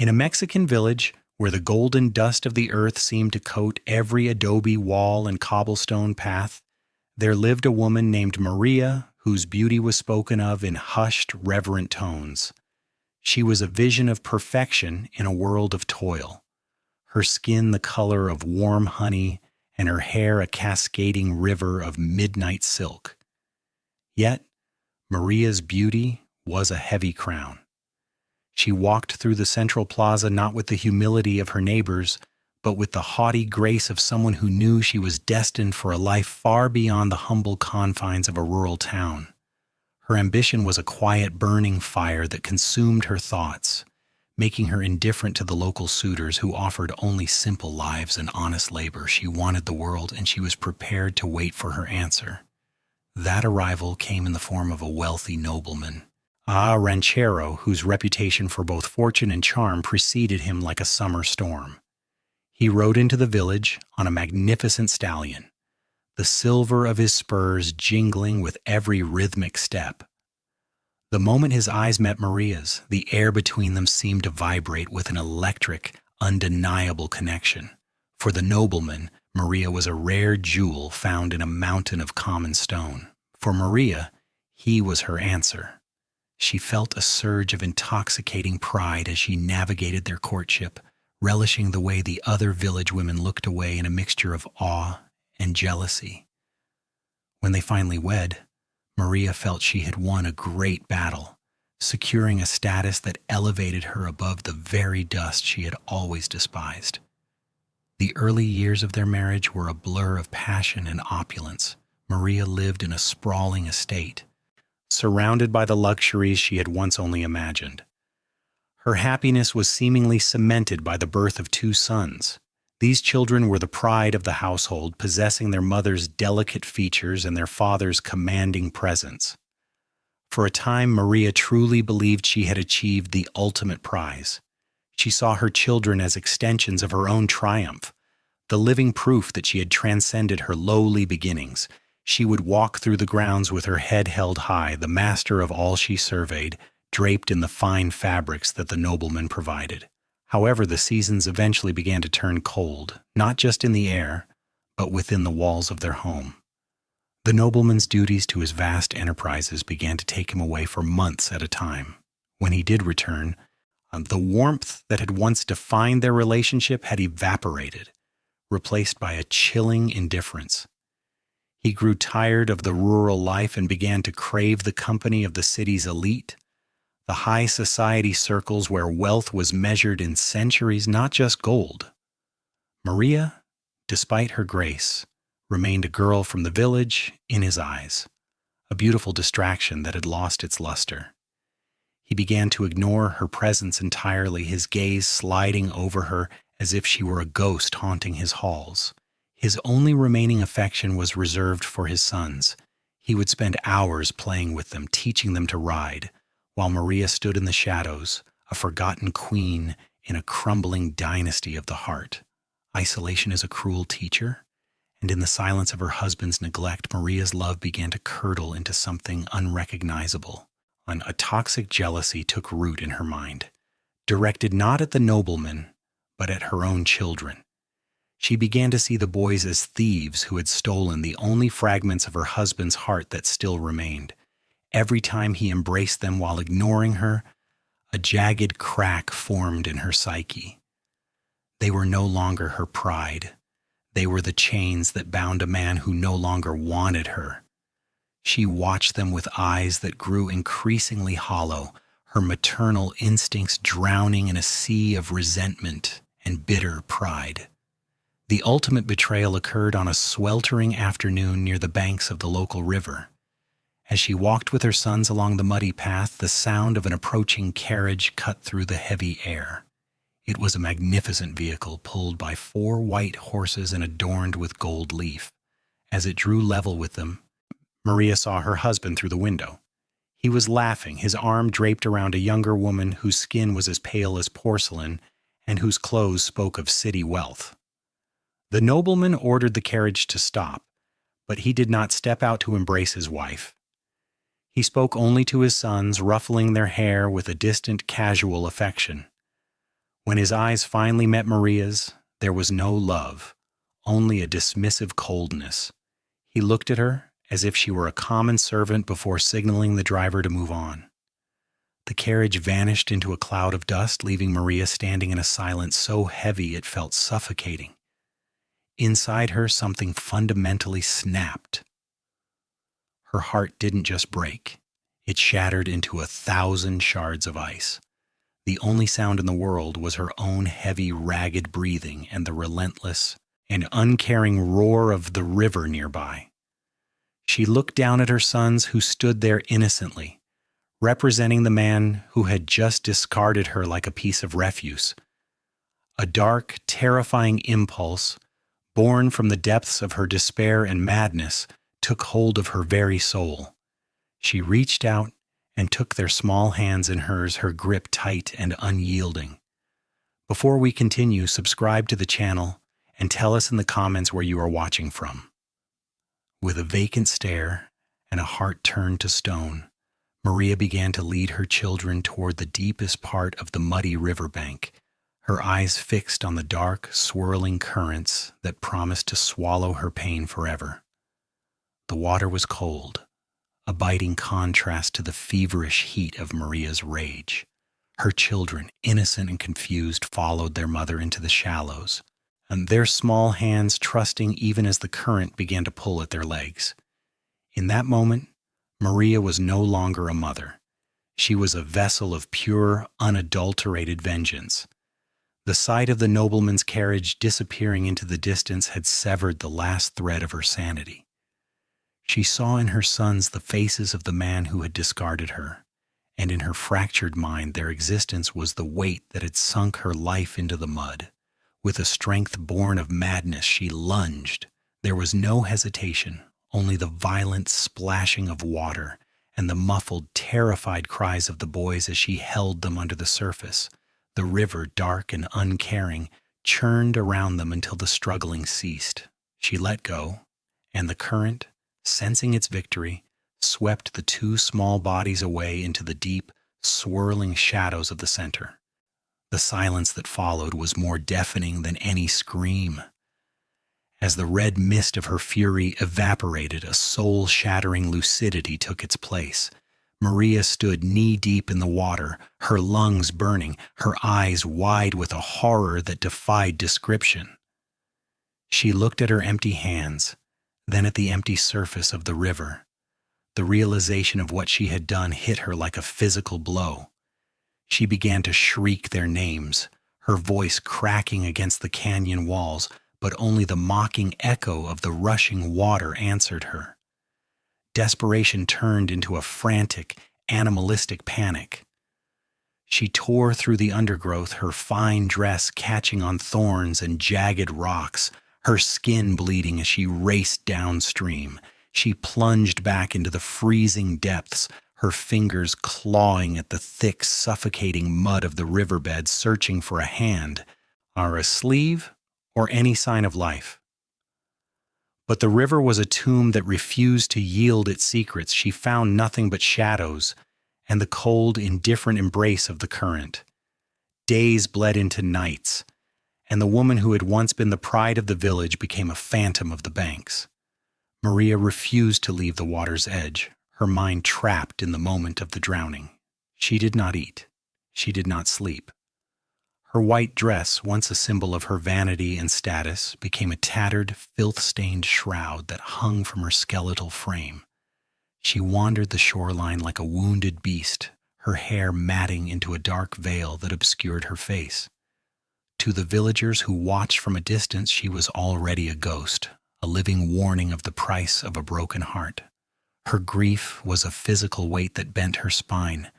In a Mexican village where the golden dust of the earth seemed to coat every adobe wall and cobblestone path, there lived a woman named Maria whose beauty was spoken of in hushed, reverent tones. She was a vision of perfection in a world of toil, her skin the color of warm honey and her hair a cascading river of midnight silk. Yet, Maria's beauty was a heavy crown. She walked through the central plaza not with the humility of her neighbors, but with the haughty grace of someone who knew she was destined for a life far beyond the humble confines of a rural town. Her ambition was a quiet, burning fire that consumed her thoughts, making her indifferent to the local suitors who offered only simple lives and honest labor. She wanted the world, and she was prepared to wait for her answer. That arrival came in the form of a wealthy nobleman, a ranchero whose reputation for both fortune and charm preceded him like a summer storm. He rode into the village on a magnificent stallion, the silver of his spurs jingling with every rhythmic step. The moment his eyes met Maria's, the air between them seemed to vibrate with an electric, undeniable connection. For the nobleman, Maria was a rare jewel found in a mountain of common stone. For Maria, he was her answer. She felt a surge of intoxicating pride as she navigated their courtship, relishing the way the other village women looked away in a mixture of awe and jealousy. When they finally wed, Maria felt she had won a great battle, securing a status that elevated her above the very dust she had always despised. The early years of their marriage were a blur of passion and opulence. Maria lived in a sprawling estate, surrounded by the luxuries she had once only imagined. Her happiness was seemingly cemented by the birth of 2 sons. These children were the pride of the household, possessing their mother's delicate features and their father's commanding presence. For a time, Maria truly believed she had achieved the ultimate prize. She saw her children as extensions of her own triumph, the living proof that she had transcended her lowly beginnings. She would walk through the grounds with her head held high, the master of all she surveyed, draped in the fine fabrics that the nobleman provided. However, the seasons eventually began to turn cold, not just in the air, but within the walls of their home. The nobleman's duties to his vast enterprises began to take him away for months at a time. When he did return, the warmth that had once defined their relationship had evaporated, replaced by a chilling indifference. He grew tired of the rural life and began to crave the company of the city's elite, the high society circles where wealth was measured in centuries, not just gold. Maria, despite her grace, remained a girl from the village in his eyes, a beautiful distraction that had lost its luster. He began to ignore her presence entirely, his gaze sliding over her as if she were a ghost haunting his halls. His only remaining affection was reserved for his sons. He would spend hours playing with them, teaching them to ride, while Maria stood in the shadows, a forgotten queen in a crumbling dynasty of the heart. Isolation is a cruel teacher, and in the silence of her husband's neglect, Maria's love began to curdle into something unrecognizable. A toxic jealousy took root in her mind, directed not at the nobleman, but at her own children. She began to see the boys as thieves who had stolen the only fragments of her husband's heart that still remained. Every time he embraced them while ignoring her, a jagged crack formed in her psyche. They were no longer her pride. They were the chains that bound a man who no longer wanted her. She watched them with eyes that grew increasingly hollow, her maternal instincts drowning in a sea of resentment and bitter pride. The ultimate betrayal occurred on a sweltering afternoon near the banks of the local river. As she walked with her sons along the muddy path, the sound of an approaching carriage cut through the heavy air. It was a magnificent vehicle pulled by 4 white horses and adorned with gold leaf. As it drew level with them, Maria saw her husband through the window. He was laughing, his arm draped around a younger woman whose skin was as pale as porcelain and whose clothes spoke of city wealth. The nobleman ordered the carriage to stop, but he did not step out to embrace his wife. He spoke only to his sons, ruffling their hair with a distant, casual affection. When his eyes finally met Maria's, there was no love, only a dismissive coldness. He looked at her as if she were a common servant before signaling the driver to move on. The carriage vanished into a cloud of dust, leaving Maria standing in a silence so heavy it felt suffocating. Inside her, something fundamentally snapped. Her heart didn't just break. It shattered into 1,000 shards of ice. The only sound in the world was her own heavy, ragged breathing and the relentless and uncaring roar of the river nearby. She looked down at her sons who stood there innocently, representing the man who had just discarded her like a piece of refuse. A dark, terrifying impulse, born from the depths of her despair and madness, took hold of her very soul. She reached out and took their small hands in hers, her grip tight and unyielding. Before we continue, subscribe to the channel and tell us in the comments where you are watching from. With a vacant stare and a heart turned to stone, Maria began to lead her children toward the deepest part of the muddy riverbank, her eyes fixed on the dark, swirling currents that promised to swallow her pain forever. The water was cold, a biting contrast to the feverish heat of Maria's rage. Her children, innocent and confused, followed their mother into the shallows, and their small hands trusting even as the current began to pull at their legs. In that moment, Maria was no longer a mother. She was a vessel of pure, unadulterated vengeance. The sight of the nobleman's carriage disappearing into the distance had severed the last thread of her sanity. She saw in her sons the faces of the man who had discarded her, and in her fractured mind their existence was the weight that had sunk her life into the mud. With a strength born of madness, she lunged. There was no hesitation, only the violent splashing of water and the muffled, terrified cries of the boys as she held them under the surface. The river, dark and uncaring, churned around them until the struggling ceased. She let go, and the current, sensing its victory, swept the two small bodies away into the deep, swirling shadows of the center. The silence that followed was more deafening than any scream. As the red mist of her fury evaporated, a soul-shattering lucidity took its place. Maria stood knee-deep in the water, her lungs burning, her eyes wide with a horror that defied description. She looked at her empty hands, then at the empty surface of the river. The realization of what she had done hit her like a physical blow. She began to shriek their names, her voice cracking against the canyon walls, but only the mocking echo of the rushing water answered her. Desperation turned into a frantic, animalistic panic. She tore through the undergrowth, her fine dress catching on thorns and jagged rocks, her skin bleeding as she raced downstream. She plunged back into the freezing depths, her fingers clawing at the thick, suffocating mud of the riverbed, searching for a hand, or a sleeve, or any sign of life. But the river was a tomb that refused to yield its secrets. She found nothing but shadows and the cold, indifferent embrace of the current. Days bled into nights, and the woman who had once been the pride of the village became a phantom of the banks. Maria refused to leave the water's edge, her mind trapped in the moment of the drowning. She did not eat. She did not sleep. Her white dress, once a symbol of her vanity and status, became a tattered, filth-stained shroud that hung from her skeletal frame. She wandered the shoreline like a wounded beast, her hair matting into a dark veil that obscured her face. To the villagers who watched from a distance, she was already a ghost, a living warning of the price of a broken heart. Her grief was a physical weight that bent her spine,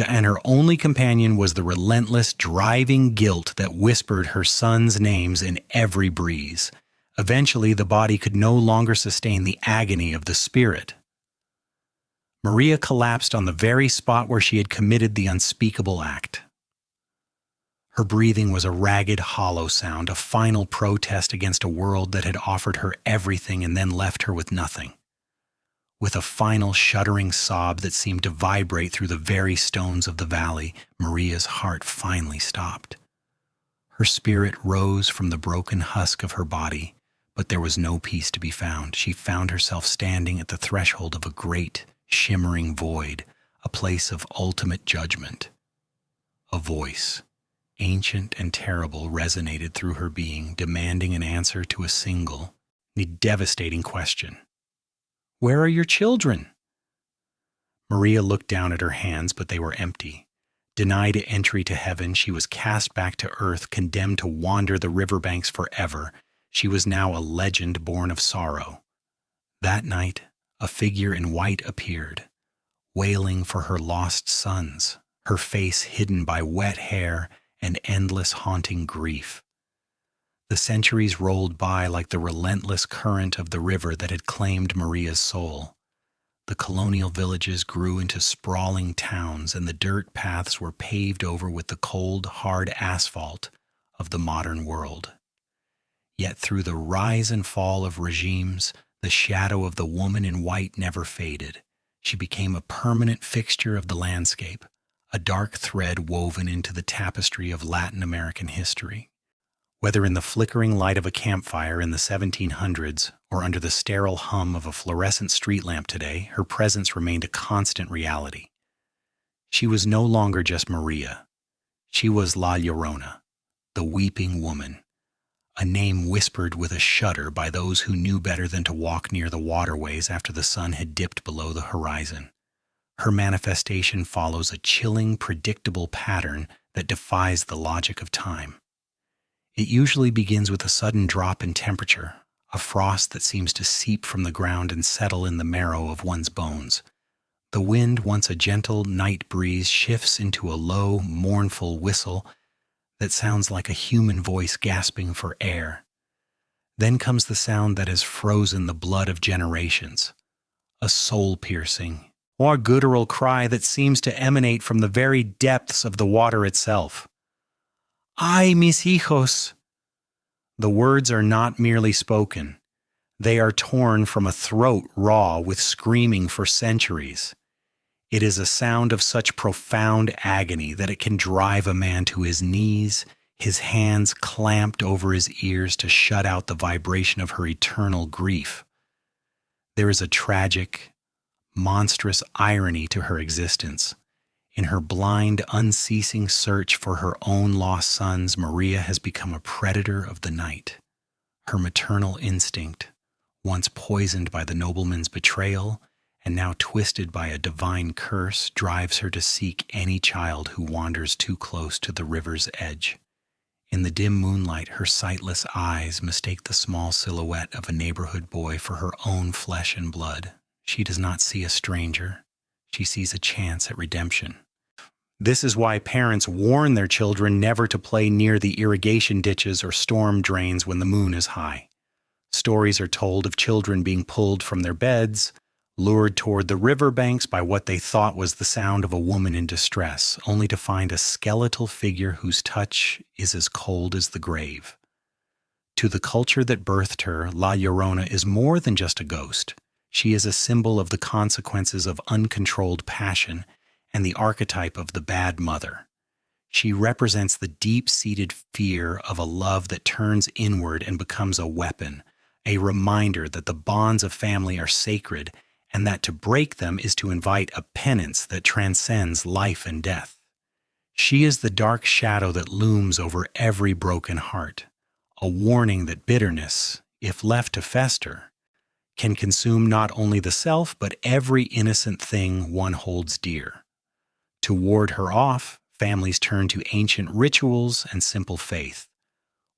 and her only companion was the relentless, driving guilt that whispered her sons' names in every breeze. Eventually, the body could no longer sustain the agony of the spirit. Maria collapsed on the very spot where she had committed the unspeakable act. Her breathing was a ragged, hollow sound, a final protest against a world that had offered her everything and then left her with nothing. With a final shuddering sob that seemed to vibrate through the very stones of the valley, Maria's heart finally stopped. Her spirit rose from the broken husk of her body, but there was no peace to be found. She found herself standing at the threshold of a great, shimmering void, a place of ultimate judgment. A voice, ancient and terrible, resonated through her being, demanding an answer to a single, devastating question. "Where are your children?" Maria looked down at her hands, but they were empty. Denied entry to heaven, she was cast back to earth, condemned to wander the riverbanks forever. She was now a legend born of sorrow. That night, a figure in white appeared, wailing for her lost sons, her face hidden by wet hair and endless haunting grief. The centuries rolled by like the relentless current of the river that had claimed Maria's soul. The colonial villages grew into sprawling towns, and the dirt paths were paved over with the cold, hard asphalt of the modern world. Yet through the rise and fall of regimes, the shadow of the woman in white never faded. She became a permanent fixture of the landscape, a dark thread woven into the tapestry of Latin American history. Whether in the flickering light of a campfire in the 1700s or under the sterile hum of a fluorescent street lamp today, her presence remained a constant reality. She was no longer just Maria. She was La Llorona, the weeping woman, a name whispered with a shudder by those who knew better than to walk near the waterways after the sun had dipped below the horizon. Her manifestation follows a chilling, predictable pattern that defies the logic of time. It usually begins with a sudden drop in temperature, a frost that seems to seep from the ground and settle in the marrow of one's bones. The wind, once a gentle night breeze, shifts into a low, mournful whistle that sounds like a human voice gasping for air. Then comes the sound that has frozen the blood of generations, a soul-piercing, or guttural cry that seems to emanate from the very depths of the water itself. "Ay, mis hijos!" The words are not merely spoken. They are torn from a throat raw with screaming for centuries. It is a sound of such profound agony that it can drive a man to his knees, his hands clamped over his ears to shut out the vibration of her eternal grief. There is a tragic, monstrous irony to her existence. In her blind, unceasing search for her own lost sons, Maria has become a predator of the night. Her maternal instinct, once poisoned by the nobleman's betrayal and now twisted by a divine curse, drives her to seek any child who wanders too close to the river's edge. In the dim moonlight, her sightless eyes mistake the small silhouette of a neighborhood boy for her own flesh and blood. She does not see a stranger. She sees a chance at redemption. This is why parents warn their children never to play near the irrigation ditches or storm drains when the moon is high. Stories are told of children being pulled from their beds, lured toward the riverbanks by what they thought was the sound of a woman in distress, only to find a skeletal figure whose touch is as cold as the grave. To the culture that birthed her, La Llorona is more than just a ghost. She is a symbol of the consequences of uncontrolled passion and the archetype of the bad mother. She represents the deep-seated fear of a love that turns inward and becomes a weapon, a reminder that the bonds of family are sacred and that to break them is to invite a penance that transcends life and death. She is the dark shadow that looms over every broken heart, a warning that bitterness, if left to fester, can consume not only the self but every innocent thing one holds dear. To ward her off, families turn to ancient rituals and simple faith.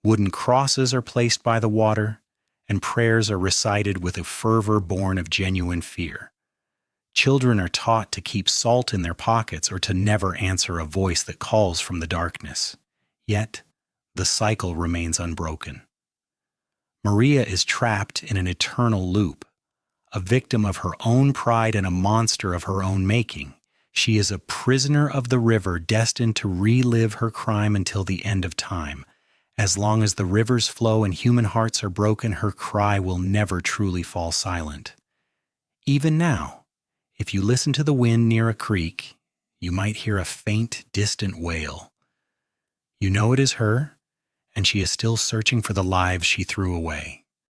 Wooden crosses are placed by the water, and prayers are recited with a fervor born of genuine fear. Children are taught to keep salt in their pockets or to never answer a voice that calls from the darkness. Yet, the cycle remains unbroken. Maria is trapped in an eternal loop, a victim of her own pride and a monster of her own making. She is a prisoner of the river, destined to relive her crime until the end of time. As long as the rivers flow and human hearts are broken, her cry will never truly fall silent. Even now, if you listen to the wind near a creek, you might hear a faint, distant wail. You know it is her, and she is still searching for the lives she threw away.